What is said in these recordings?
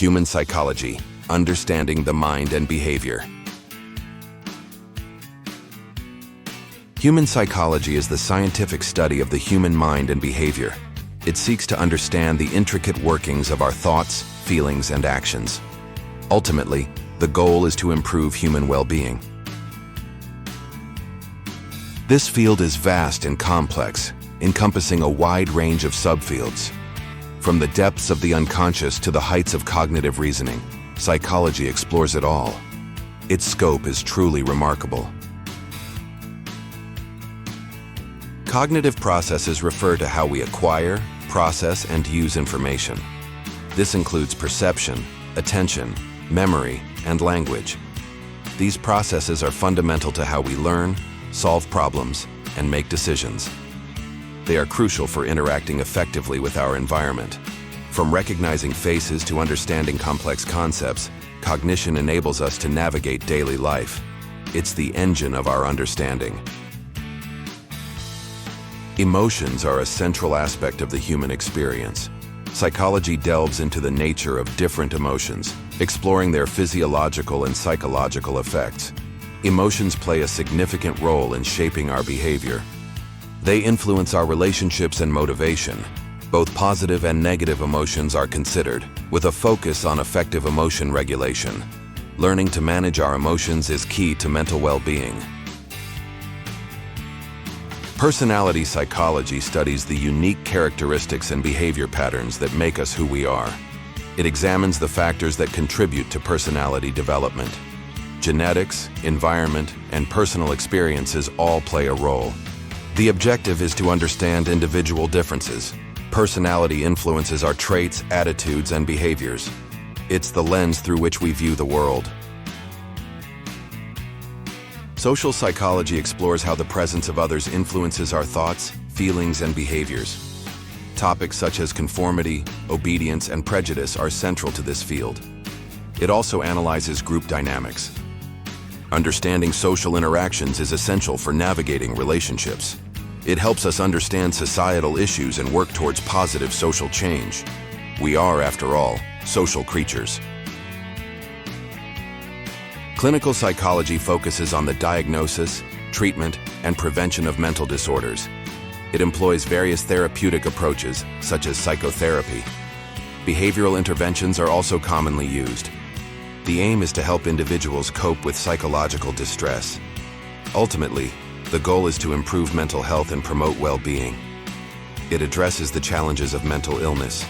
Human psychology, understanding the mind and behavior. Human psychology is the scientific study of the human mind and behavior. It seeks to understand the intricate workings of our thoughts, feelings, and actions. Ultimately, the goal is to improve human well-being. This field is vast and complex, encompassing a wide range of subfields. From the depths of the unconscious to the heights of cognitive reasoning, psychology explores it all. Its scope is truly remarkable. Cognitive processes refer to how we acquire, process, and use information. This includes perception, attention, memory, and language. These processes are fundamental to how we learn, solve problems, and make decisions. They are crucial for interacting effectively with our environment. From recognizing faces to understanding complex concepts, cognition enables us to navigate daily life. It's the engine of our understanding. Emotions are a central aspect of the human experience. Psychology delves into the nature of different emotions, exploring their physiological and psychological effects. Emotions play a significant role in shaping our behavior. They influence our relationships and motivation. Both positive and negative emotions are considered, with a focus on effective emotion regulation. Learning to manage our emotions is key to mental well-being. Personality psychology studies the unique characteristics and behavior patterns that make us who we are. It examines the factors that contribute to personality development. Genetics, environment, and personal experiences all play a role. The objective is to understand individual differences. Personality influences our traits, attitudes, and behaviors. It's the lens through which we view the world. Social psychology explores how the presence of others influences our thoughts, feelings, and behaviors. Topics such as conformity, obedience, and prejudice are central to this field. It also analyzes group dynamics. Understanding social interactions is essential for navigating relationships. It helps us understand societal issues and work towards positive social change. We are, after all, social creatures. Clinical psychology focuses on the diagnosis, treatment, and prevention of mental disorders. It employs various therapeutic approaches, such as psychotherapy. Behavioral interventions are also commonly used. The aim is to help individuals cope with psychological distress. Ultimately, the goal is to improve mental health and promote well-being. It addresses the challenges of mental illness.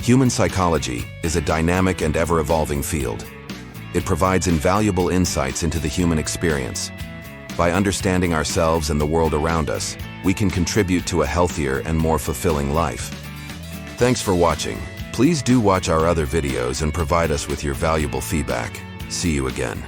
Human psychology is a dynamic and ever-evolving field. It provides invaluable insights into the human experience. By understanding ourselves and the world around us, we can contribute to a healthier and more fulfilling life. Thanks for watching. Please do watch our other videos and provide us with your valuable feedback. See you again.